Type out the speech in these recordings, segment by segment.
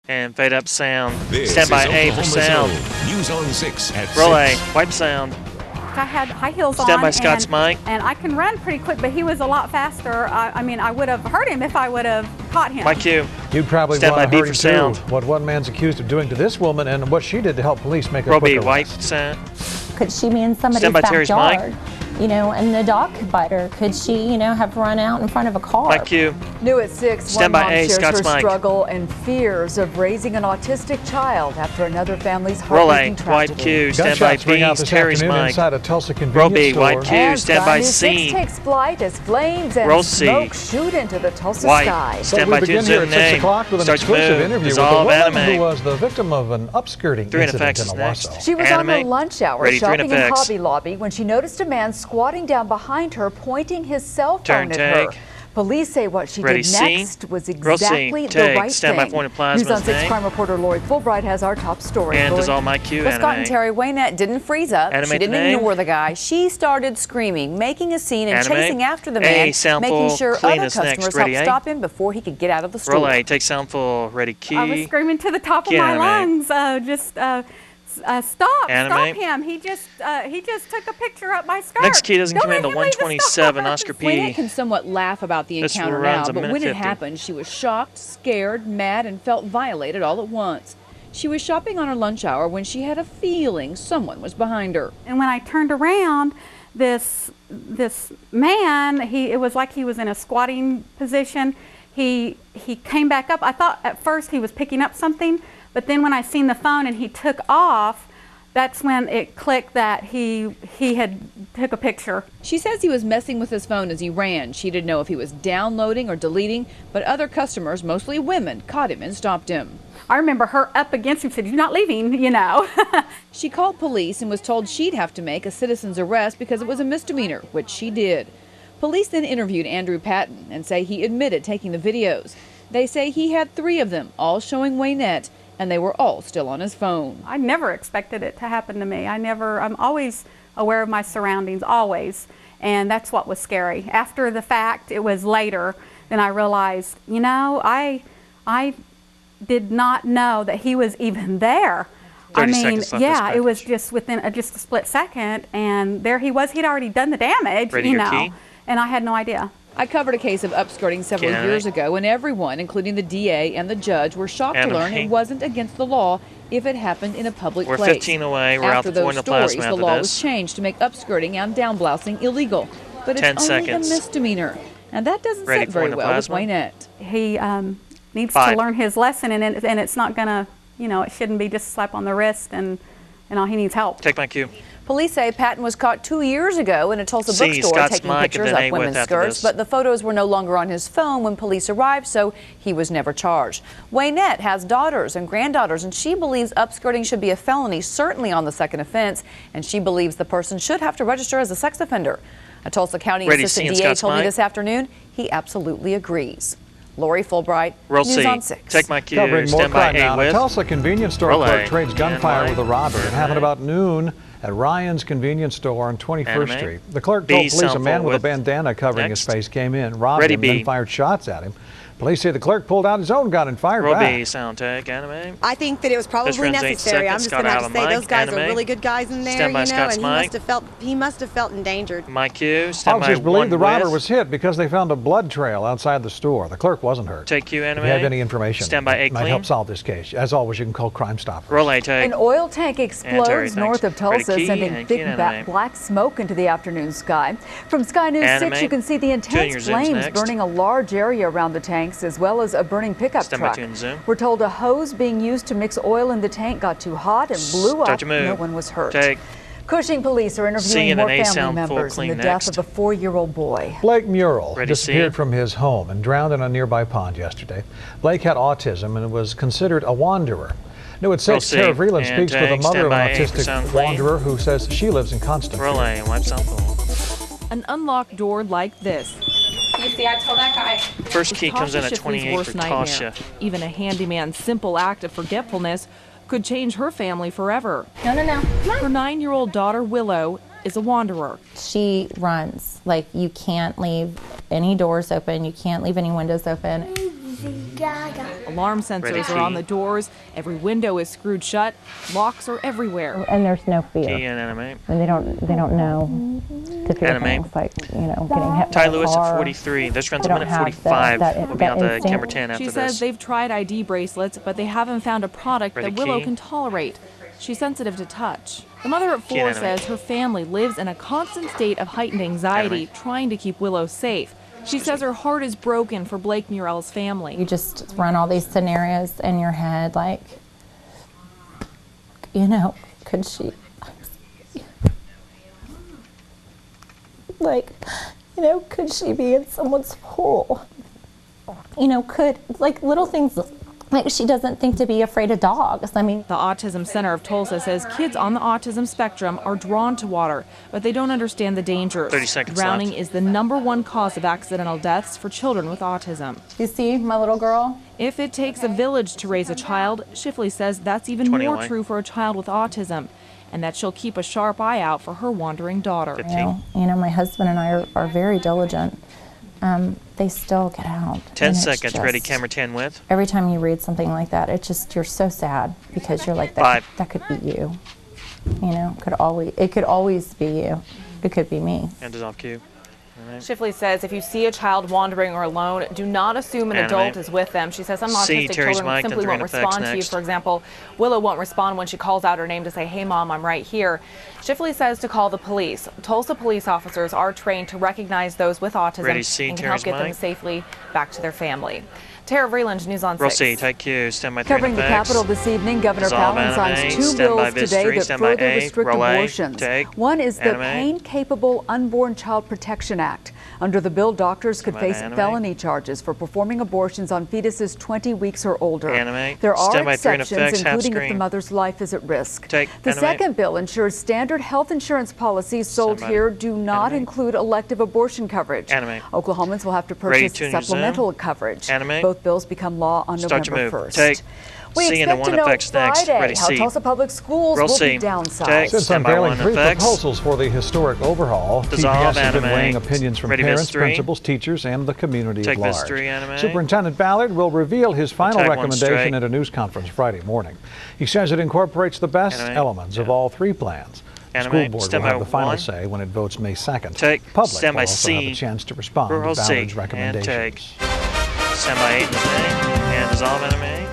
And fade up sound. This Stand by is A for sound. Zone. News on 6 at Roll 6. A. Wipe sound. I had high heels on. Stand by Scott's mic. And I can run pretty quick, but he was a lot faster. I mean, I would have hurt him if I would have caught him. My cue. You'd probably Stand want by to B hurt for him too. sound. What one man's accused of doing to this woman and what she did to help police make a Roll quick B. Wipe arrest. sound. Could she be in somebody's Stand by Terry's backyard? mic. You know, and the dog could bite her. Could she, you know, have run out in front of a car? My cue. New at 6, Stand one by mom A, shares Scott's her mic. struggle and fears of raising an autistic child after another family's Roll A. heartbreaking Wipe tragedy. cue. Stand by Gunshots ring out B. this Terry's afternoon mic. inside a Tulsa Roll convenience B. store. Wipe cue. And Stand Sky by News 6 C. takes flight as flames and Roll C. smoke shoot into the Tulsa White. sky. Stand We by begin Tune's here in at 6 name. o'clock with an Starts to exclusive move. interview with a Dissolve woman anime. who was the victim of an upskirting 3 in incident effects in is Owasso. next. She was on her Anime. lunch hour Ready, 3 in shopping in effects. Hobby Lobby when she noticed a man squatting down behind her, pointing his cell Turn, phone at her. take. Police say what she Ready, did C. next was Roll C. exactly the Take. right Stand by thing. point of plasma News on is 6 name. crime reporter Lori Fulbright has our top story. And Lori. dissolve my cue. Well, Scott and Anime. Terry, Waynette didn't freeze up. Animate She didn't the name. ignore the guy. She started screaming, making a scene, and Animate. chasing after the A, man, sample making sure clean other is next. customers Ready, helped A? stop him before he could get out of the store. Roll A. Take sound full. Ready, key. I was screaming to the top of Key my animate. lungs. Stop! Animate. Stop him! He just took a picture up my skirt. Next key doesn't Don't come in make to him leave the 127. store. Oscar Waynette P. can somewhat laugh about the This encounter runs now, a but minute when it 50. happened, she was shocked, scared, mad, and felt violated all at once. She was shopping on her lunch hour when she had a feeling someone was behind her. And when I turned around, this man, it was like he was in a squatting position. He came back up. I thought at first he was picking up something, but then when I seen the phone and he took off, that's when it clicked that he had took a picture. She says he was messing with his phone as he ran. She didn't know if he was downloading or deleting, but other customers, mostly women, caught him and stopped him. I remember her up against him, said, "You're not leaving," you know. She called police and was told she'd have to make a citizen's arrest because it was a misdemeanor, which she did. Police then interviewed Andrew Patton and say he admitted taking the videos. They say he had 3 of them, all showing Waynette, and they were all still on his phone. I never expected it to happen to me. I'm always aware of my surroundings, always. And that's what was scary. After the fact, it was later, then I realized, you know, I did not know that he was even there. 30 seconds left yeah, this it was package. just within just a split second, and there he was. He'd already done the damage, Ready you your know, key? and I had no idea. I covered a case of upskirting several Can I? years ago, and everyone, including the DA and the judge, were shocked to learn it wasn't against the law if it happened in a public We're place. 15 away. We're out After the those point of stories, plasma the after law was this. changed to make upskirting and downblousing illegal. But 10 it's only seconds. a misdemeanor, and that doesn't Ready sit for very point of well with plasma? Waynette. He needs 5. to learn his lesson, and it's not gonna, you know, it shouldn't be just a slap on the wrist, and all he needs help. Take my cue. Police say Patton was caught 2 years ago in a Tulsa C, bookstore Scott's taking mic, and pictures then A of with women's after skirts, this. but the photos were no longer on his phone when police arrived, so he was never charged. Waynette has daughters and granddaughters, and she believes upskirting should be a felony, certainly on the second offense, and she believes the person should have to register as a sex offender. A Tulsa County Ready, Assistant C, and DA Scott's told me mic. this afternoon he absolutely agrees. Lori Fulbright, Roll News C. on 6. Take my cue. Covering more Stand by crime A now. A with. Tulsa convenience store Roll A. clerk trades gunfire Anime. with a robber. It happened Anime. about noon at Ryan's convenience store on 21st Anime. Street. The clerk B, told police a sound man full with a with. bandana covering Next. his face came in, robbed Ready, him, B. then fired shots at him. Police say the clerk pulled out his own gun and fired Roll back. B. Sound tag. Anime. I think that it was probably This runs 8 necessary. I'm seconds. just Scott going to have out to of say mic. those guys are Anime. really good guys in there, Stand by you know, Scott's and mic. he must have felt endangered. My cue. Stand by Officers believe 1 the robber with. was hit because they found a blood trail outside the store. The clerk wasn't hurt. Take cue. If Anime. you have any information Stand by A that might clean. help solve this case, as always, you can call Crime Stoppers. Roll A. Take. An oil tank Terry, explodes thanks. north of Ready, Tulsa, key, sending and thick key and anime. black smoke into the afternoon sky. From Sky News 6, Anime. you can see the intense Junior Zoom's flames next. burning a large area around the tanks, as well as a burning pickup Stand by truck. Tune Zoom. We're told a hose being used to mix oil in the tank got too hot and blew Start up. to move. No one was hurt. Take. Cushing police are C interviewing and more an A family sound full members in clean the death next. of a 4-year-old boy. Blake Murrell Ready, disappeared C? from his home and drowned in a nearby pond yesterday. Blake had autism and was considered a wanderer. New at 6, C. Tara Vreeland And speaks with a take. mother of an Stand by A for sound autistic clean. wanderer who says she lives in constant Roll fear. A. Wipe sound full. An unlocked door like this. You see, I told that guy. First key comes in at Tasha Shipley's 28 worst for nightmare. Tasha. Even a handyman's simple act of forgetfulness could change her family forever. No. Her 9-year-old daughter, Willow, is a wanderer. She runs. Like, you can't leave any doors open. You can't leave any windows open. Alarm sensors are on the doors. Every window is screwed shut. Locks are everywhere. And there's no fear. Key and animate. And they don't know to fear Animate. things like, getting hit Ty by a Lewis car. at 43. This runs They a don't minute have 45. We'll be on to instinct. camera 10 after She this. says they've tried ID bracelets, but they haven't found a product Ready, that Willow key? can tolerate. She's sensitive to touch. The mother at Key 4 and animate. says her family lives in a constant state of heightened anxiety, Animate. trying to keep Willow safe. She says her heart is broken for Blake Murrell's family. You just run all these scenarios in your head, like, could she, could she be in someone's hole? Could, little things, like she doesn't think to be afraid of dogs. I mean, The Autism Center of Tulsa says kids on the autism spectrum are drawn to water, but they don't understand the dangers. 30 seconds Drowning left. is the #1 cause of accidental deaths for children with autism. you see my little girl? If it takes a village to raise a child, Shifley says that's even 20 more away. true for a child with autism, and that she'll keep a sharp eye out for her wandering daughter. 15. My husband and I are very diligent. They still get out. 10 and it's seconds. Ready, just- camera 10 with. Every time you read something like that, you're so sad because you're like, Five. that could be you. It could always be you. It could be me. Hand is off cue. Shifley says if you see a child wandering or alone, do not assume an Animate. adult is with them. She says some C, autistic Terry's children mic, then simply three won't in effects respond to you. next. For example, Willow won't respond when she calls out her name to say, "Hey mom, I'm right here." Shifley says to call the police. Tulsa police officers are trained to recognize those with autism Ready, C, and can help Terry's get them mic. safely back to their family. Tara Vreeland, News on Roll 6. C, take Q, stand by 3 in Covering the effects. Capitol this evening, Governor Dissolve Palin signs animate, 2 stand by bills vis today 3, that stand by further A, restrict roll A, abortions. take, One is the animate. Pain-Capable Unborn Child Protection Act. Under the bill, doctors could Stand by face animate. felony charges for performing abortions on fetuses 20 weeks or older. Animate. There are Stand by 3 in exceptions, effects, half including if the screen. mother's life is at risk. Take, The animate. second bill ensures standard health insurance policies sold Stand by. here do not Animate. include elective abortion coverage. Animate. Oklahomans will have to Ready, purchase tune your Zoom. supplemental coverage. Animate. Both bills become law on Start to November move. 1st. Take We C and then expect to 1 know effects next. Friday Ready, how C. Tulsa Public Schools Roll will C. be downsized. Take. Since Stand by unveiling 1 three effects. proposals for the historic overhaul, Dissolve TPS has been animate. weighing opinions from Ready, parents, vis 3. principals, teachers, and the community Take at vis large. 3 animate. Superintendent Ballard will reveal his final Tag one recommendation straight. at a news conference Friday morning. He says it incorporates the best Animate. elements of Yeah. all 3 plans. The school Animate. board will Stand by have the final 1. say when it votes May 2nd. Take. Public Stand will by also have C. a chance to respond Roll to C. Ballard's And recommendations. Stand by 8 in the thing. And dissolve animate.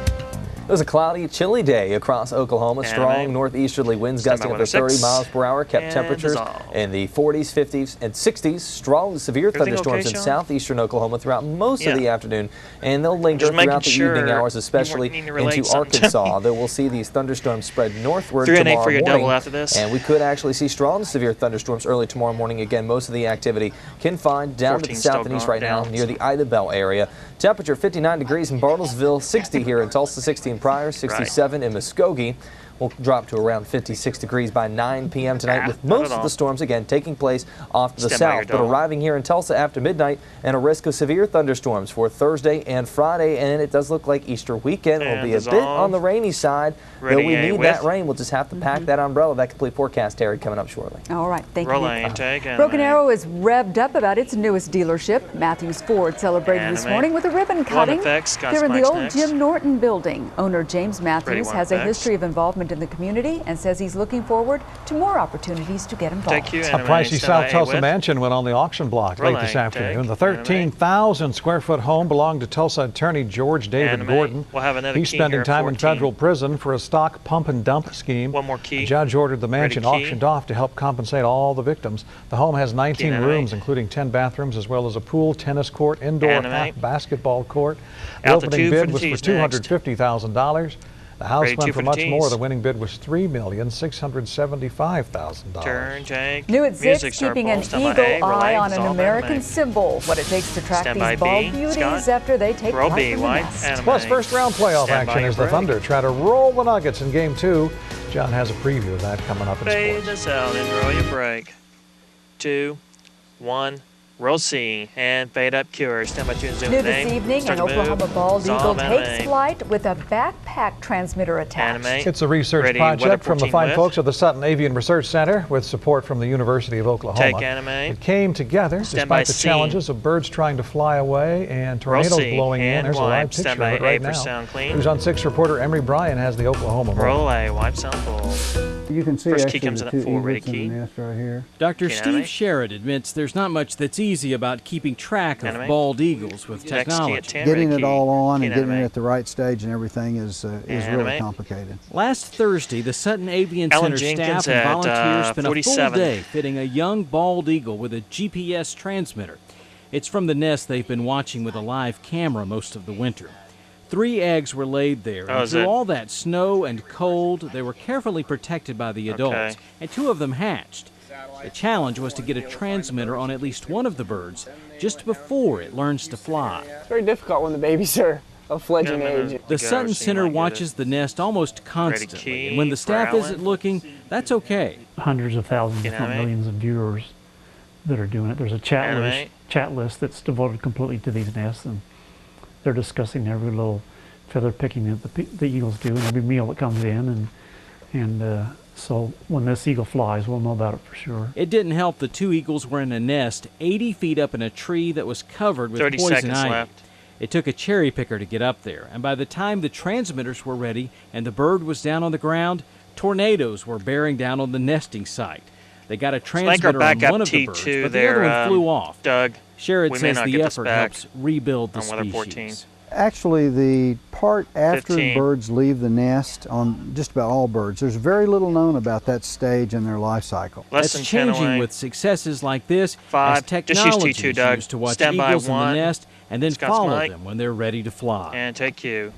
It was a cloudy, chilly day across Oklahoma. Strong Animate. northeasterly winds Stand by gusting up to 106. 30 miles per hour kept And temperatures dissolve. in the 40s, 50s, and 60s. Strong to severe Everything thunderstorms okay, in Sean? southeastern Oklahoma throughout most Yeah. of the afternoon, and they'll linger Just making throughout the sure evening hours, you especially weren't needing to relate into something to Arkansas. me. Though we'll see these thunderstorms spread northward 3 and 8 tomorrow for your morning, double after this. and we could actually see strong to severe thunderstorms early tomorrow morning. Again, most of the activity confined down to the 14 south still and east gone right now down. near the Ida Bell area. Temperature 59 degrees in Bartlesville, 60 here in Tulsa, 60 in Pryor, 67 in Muskogee. Will drop to around 56 degrees by 9 p.m. tonight, with not most at of all. the storms again taking place off to the Stand by your south, but double. arriving here in Tulsa after midnight, and a risk of severe thunderstorms for Thursday and Friday. And it does look like Easter weekend will And be a bit dissolve. on the rainy side. Ready, Though we A need with. that rain, we'll just have to pack that umbrella. That complete forecast, Terry, coming up shortly. All right, thank Roll you. A, take animate. Broken Arrow is revved up about its newest dealership. Matthews Ford celebrated this Animate. morning with a ribbon cutting. effects, Scott's They're in the mic's old next. Jim Norton building. Owner James Ready, Matthews one has a effects. history of involvement in the community and says he's looking forward to more opportunities to get involved. Take you A animate. pricey Stand by South A Tulsa with. mansion went on the auction block late Roll this A, afternoon. take, The animate. 13,000 square foot home belonged to Tulsa attorney George David Animate. Gordon. We'll have another He's key spending here, time in 14. federal prison for a stock pump and dump scheme. One more key. The judge ordered the mansion key. auctioned off to help compensate all the victims. The home has 19 animate. rooms, including 10 bathrooms, as well as a pool, tennis court, indoor Animate. half basketball court. The Altitude opening for bid the was for T's $250,000. The house Ready, two went for for the much more. T's. The winning bid was $3,675,000. Turn, take. New at 6, Music star keeping pole. an Stand by eagle A, roll eye A, on an dissolve American animate. symbol. What it takes to track Stand these by bald B, beauties Scott. after they take Roll flight B, from the white, nest. animate. Plus, first round playoff Stand by action your as the break. Thunder try to roll the Nuggets in Game 2. John has a preview of that coming up in Fade sports. this out and roll your break. 2, 1, Roll C and fade up cure. Stand by 2 and zoom New in. this evening, Start an to move. Oklahoma bald eagle Dissolve takes animate. flight with a backpack transmitter attached. Animate. It's a research Ready, weather project from the 14 fine lift. folks at the Sutton Avian Research Center with support from the University of Oklahoma. Take animate. It came together Stand by despite the C. challenges of birds trying to fly away and tornadoes C blowing in. and There's a live wipe. picture Stand of by it right A for now. sound clean. News on 6 reporter Emery Bryan has the Oklahoma Morning. Roll A, wipe sound full. You can see First actually key comes the in two at 4. Ready, eaglets in key. the nest right here. Dr. Can Steve animate. Sherrod admits there's not much that's easy about keeping track of Animate. bald eagles with Next key at technology. 10. Getting Ready, it key. all on Key and getting it animate. at the right stage and everything is really Animate. complicated. Last Thursday, the Sutton Avian Ellen Center Jenkins staff and at, volunteers spent a full 47. day fitting a young bald eagle with a GPS transmitter. It's from the nest they've been watching with a live camera most of the winter. 3 eggs were laid there, Oh, and is through it? all that snow and cold, they were carefully protected by the adults, Okay. and 2 of them hatched. The challenge was to get a transmitter on at least one of the birds just before it learns to fly. It's very difficult when the babies are of fledgling age. The Sutton Center watches the nest almost constantly, and when the staff isn't looking, that's okay. Hundreds of thousands, if not millions of viewers that are doing it. There's a chat list that's devoted completely to these nests, and they're discussing every little feather picking that the eagles do and every meal that comes in, and so when this eagle flies, we'll know about it for sure. It didn't help the 2 eagles were in a nest 80 feet up in a tree that was covered with 30 poison seconds ivy. left. It took a cherry picker to get up there, and by the time the transmitters were ready and the bird was down on the ground, tornadoes were bearing down on the nesting site. They got a transmitter on backup one of the T2 birds, but there, the other one flew off. Doug, Sherrod we may says not the get this effort back helps rebuild the on weather species. 14. Actually, the part after 15. birds leave the nest, on just about all birds, there's very little known about that stage in their life cycle. Less That's than 10 changing away. with successes like this 5. as Just use technology T2, is Doug. used to watch Stand by eagles in 1. the nest and then Scott's follow mic. them when they're ready to fly. And take Q.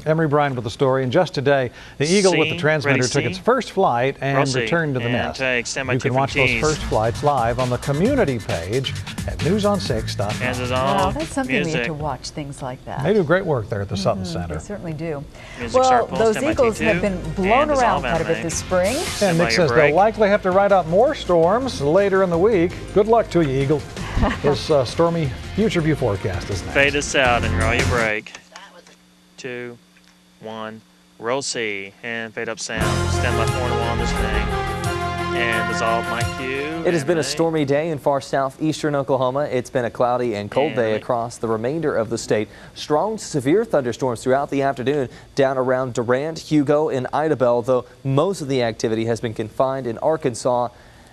Emery Bryan with the story. And just today, the eagle with the C, transmitter ready, took C. its first flight and Roll C. returned to the And nest. take. Stand by You 2 can for watch those Ts. first flights live on the community page at newson6.com. And dissolve. Wow, that's something we Music. have to watch things like that. They do great work there at the Sutton Center. They certainly do. Music Well, start full, those stand by eagles T2, have been blown and dissolve around quite a bit animate. this spring. And Stand by Nick your says break. they'll likely have to ride out more storms later in the week. Good luck to you, Eagle. This stormy future view forecast is next. Fade us out and roll your break. 2, 1. Roll C and fade up sound. Stand by 4 and 1 on this thing. And dissolve my Q. It has been a stormy day in far southeastern Oklahoma. It's been a cloudy and cold day across the remainder of the state. Strong to severe thunderstorms throughout the afternoon down around Durant, Hugo, and Idabel, though most of the activity has been confined in Arkansas.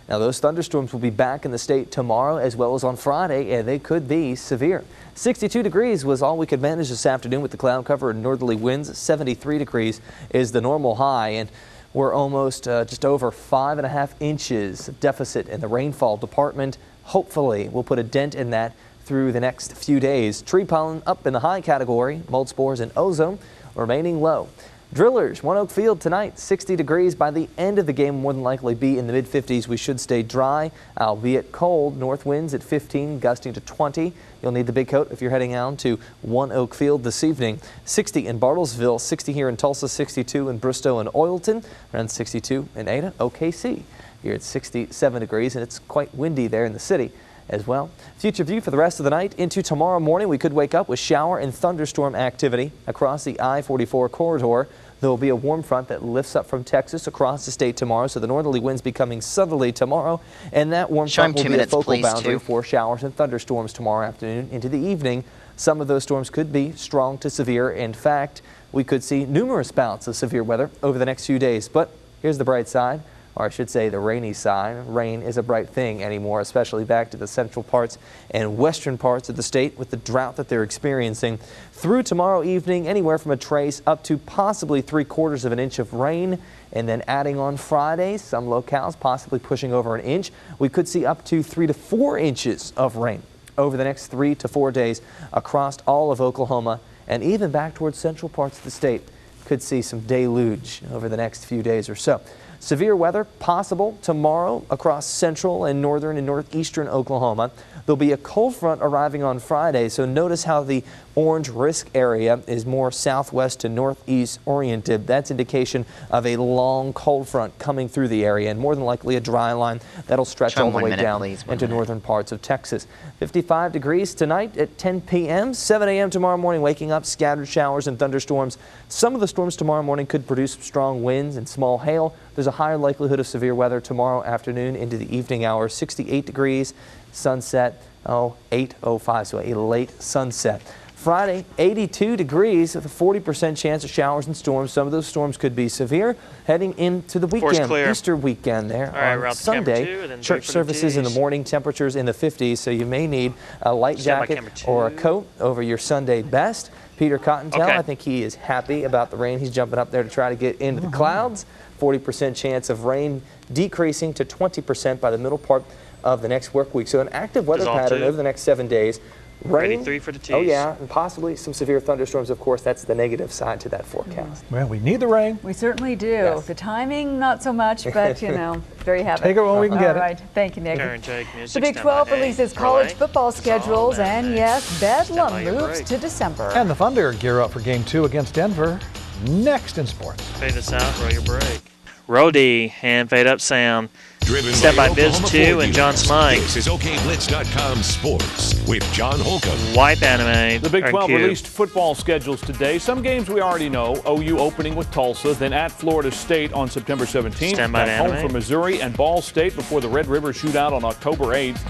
Now, those thunderstorms will be back in the state tomorrow as well as on Friday, and they could be severe. 62 degrees was all we could manage this afternoon with the cloud cover and northerly winds. 73 degrees is the normal high, and we're almost just over 5.5 inches of deficit in the rainfall department. Hopefully, we'll put a dent in that through the next few days. Tree pollen up in the high category, mold spores and ozone remaining low. Drillers, One Oak Field tonight, 60 degrees. By the end of the game, more than likely be in the mid-50s. We should stay dry, albeit cold. North winds at 15, gusting to 20. You'll need the big coat if you're heading out to One Oak Field this evening. 60 in Bartlesville, 60 here in Tulsa, 62 in Bristow and Oilton, around 62 in Ada, OKC. Here at 67 degrees, and it's quite windy there in the city as well. Future view for the rest of the night into tomorrow morning. We could wake up with shower and thunderstorm activity across the I-44 corridor. There will be a warm front that lifts up from Texas across the state tomorrow, so the northerly winds becoming southerly tomorrow, and that warm front will be a focal boundary for showers and thunderstorms tomorrow afternoon into the evening. Some of those storms could be strong to severe. In fact, we could see numerous bouts of severe weather over the next few days. But here's the bright side, or I should say the rainy side. Rain is a bright thing anymore, especially back to the central parts and western parts of the state with the drought that they're experiencing. Through tomorrow evening, anywhere from a trace up to possibly 3/4 of an inch of rain. And then adding on Friday, some locales possibly pushing over an inch. We could see up to 3 to 4 inches of rain over the next 3 to 4 days across all of Oklahoma and even back towards central parts of the state. Could see some deluge over the next few days or so. Severe weather possible tomorrow across central and northern and northeastern Oklahoma. There'll be a cold front arriving on Friday, so notice how the orange risk area is more southwest to northeast oriented. That's indication of a long cold front coming through the area, and more than likely a dry line that'll stretch all the way down into northern parts of Texas. 55 degrees tonight at 10 p.m., 7 a.m. tomorrow morning, waking up scattered showers and thunderstorms. Some of the storms tomorrow morning could produce strong winds and small hail. There's a higher likelihood of severe weather tomorrow afternoon into the evening hours. 68 degrees, sunset, 8:05, so a late sunset. Friday, 82 degrees with a 40% chance of showers and storms. Some of those storms could be severe heading into the weekend, Easter weekend there. All right, on Sunday, church services in the morning, temperatures in the 50s, so you may need a light jacket or a coat over your Sunday best. Peter Cottontail, I think he is happy about the rain. He's jumping up there to try to get into the clouds. 40% chance of rain decreasing to 20% by the middle part of the next work week. So an active weather pattern over the next 7 days. Rain, 83 for the tees. Oh yeah, and possibly some severe thunderstorms. Of course, that's the negative side to that forecast. Well, we need the rain. We certainly do. The timing, not so much, but you know, there you have it. Take it when we can get it. All right, thank you, Nick. Jake, The Big 12 releases college football schedules, and yes, Bedlam moves to December. And the Thunder gear up for Game 2 against Denver. Next in sports. Fade us out, roll your break. Roll D and fade up sound. Driven Step by Biz Oklahoma 2 Ford and John dealers. Smike. This is OKBlitz.com Sports with John Holcomb. Wipe anime. The Big 12 released football schedules today. Some games we already know. OU opening with Tulsa, then at Florida State on September 17th. Stand by At home for Missouri and Ball State before the Red River Shootout on October 8th.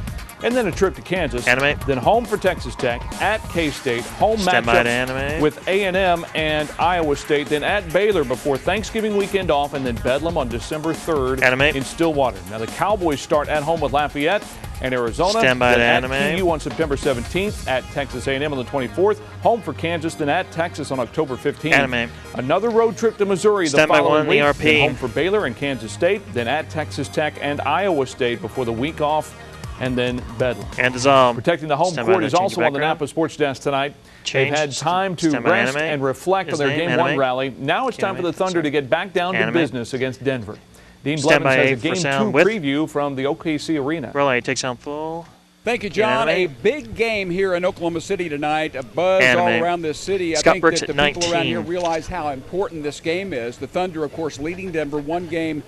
And then a trip to Kansas. Anime. Then home for Texas Tech, at K-State, home Stand by matchup with A&M and Iowa State, then at Baylor before Thanksgiving weekend off, and then Bedlam on December 3rd in Stillwater. Now the Cowboys start at home with Lafayette and Arizona. Stand by then to at anime. TU on September 17th, at Texas A&M on the 24th, home for Kansas, then at Texas on October 15th. Anime. Another road trip to Missouri Stand the by following one, week, ERP. then home for Baylor and Kansas State, then at Texas Tech and Iowa State before the week off, and then Bedlam. And dissolve. Protecting the home court is also on the Napa Sports Desk tonight. They've had time to rest and reflect on their Game 1 rally. Now it's time for the Thunder to get back down to business against Denver. Dean Blevins has a Game 2 preview from the OKC Arena. Relay takes sound full. Thank you, John. A big game here in Oklahoma City tonight. A buzz all around this city. Scott I think Brooks that the at people 19. around here realize how important this game is. The Thunder, of course, leading Denver 1-0.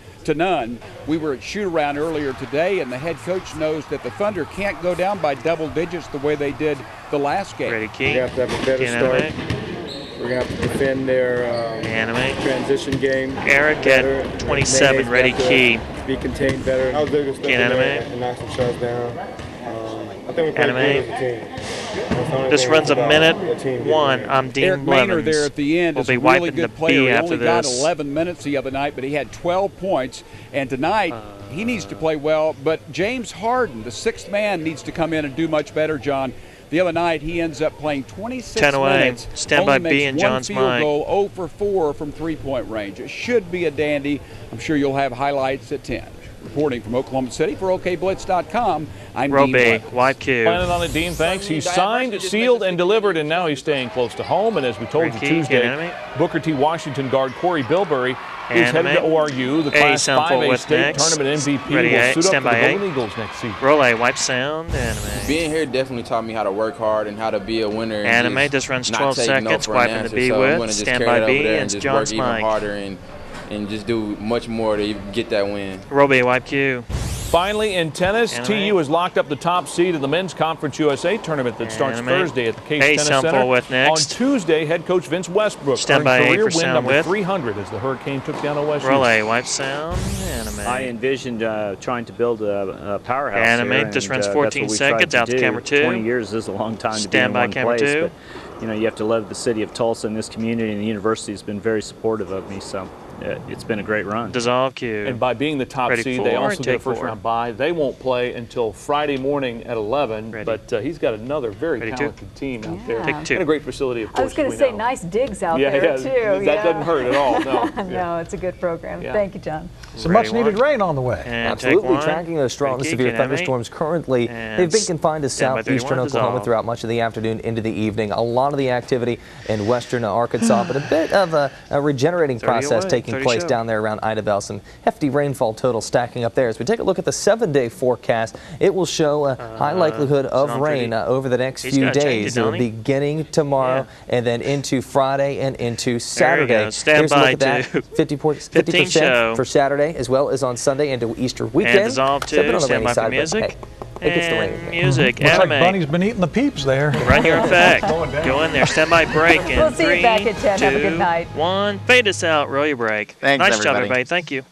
We were at shoot-around earlier today, and the head coach knows that the Thunder can't go down by double digits the way they did the last game. Ready, Key. We have to have a better start. We're going to have to defend their transition game. Eric at 27, ready, Key. Be contained better. I was able to step in there and knock some shots down. I think we played good as a team. This runs a minute 1. I'm Dean Eric Blevins. Maynard there at the end is We'll a be really wiping good the player. B He after only got this. 11 minutes the other night, but he had 12 points. And tonight, he needs to play well. But James Harden, the sixth man, needs to come in and do much better, John. The other night, he ends up playing 26 10 away. minutes. Stand by only B makes and one John's field mic. goal, 0 for 4 from three-point range. It should be a dandy. I'm sure you'll have highlights at 10. Reporting from Oklahoma City for OKBlitz.com, I'm Row Dean B, Blevins. wide Q. Planning on it, Dean, thanks. He's signed, sealed, and delivered, and now he's staying close to home. And as we told you Ricky, Tuesday, Booker T. Washington guard Corey Bilberry is headed to ORU. The Class sound full 5A with state next. tournament MVP Ready, will A, suit up stand for the by A. Golden Eagles next season. Roll A, wipe sound, anime. Being here definitely taught me how to work hard and how to be a winner. And Anime, just this runs not 12 take no seconds, for an wiping the answer. B So I'm with, gonna just stand carry by it over B, there and and just John work even Smike. harder and just do much more to get that win. Roll B, wipe Q. Finally, in tennis, Anime. TU has locked up the top seed of the Men's Conference USA tournament that starts Anime. Thursday at the Case A, Tennis sound Center. full with next. On Tuesday, head coach Vince Westbrook Stand earned by A career for win sound number with. 300 as the Hurricane took down OSU. Roll A, wipe sound, anime. I envisioned trying to build a powerhouse. Animate. here, this and, runs that's 14 what we seconds. tried Out to to do. camera 2. 20 years is a long time to Stand be in by one camera place. 2. But, you know, you have to love the city of Tulsa and this community, and the university has been very supportive of me. So it's been a great run. Dissolve Q. And by being the top Ready seed, for they and also get a take first 4. round bye. They won't play until Friday morning at 11. Ready. But he's got another very Ready, talented team out there. Take 2. And a great facility, of course. I was going to as say, we know. nice digs out Yeah, there, yeah, too. that doesn't hurt at all, no. No, Yeah. it's a good program. Yeah. Thank you, John. Some much needed rain on the way. And Absolutely. take 1. Tracking those strong and Ricky, severe can I make? thunderstorms currently. And They've been confined to stand by southeastern 31, Oklahoma dissolve. throughout much of the afternoon into the evening. A lot of the activity in western Arkansas, but a bit of a regenerating 30 process away. taking taking place down there around Idabel. Some hefty rainfall total stacking up there. As we take a look at the 7-day forecast, it will show a high likelihood of rain over the next few days. It will be beginning tomorrow and then into Friday and into Saturday. Stand by to 50% for Saturday, as well as on Sunday into Easter weekend. And dissolve too. Stand by for music. It gets the rain. Music. Looks Anime. like Bunny's been eating the peeps there. Right here in fact. Go in there. Stand by break. We'll see you back at 10. Have a good night. 1. Fade us out. Roll your break. Thanks, nice everybody. job, everybody. Thank you.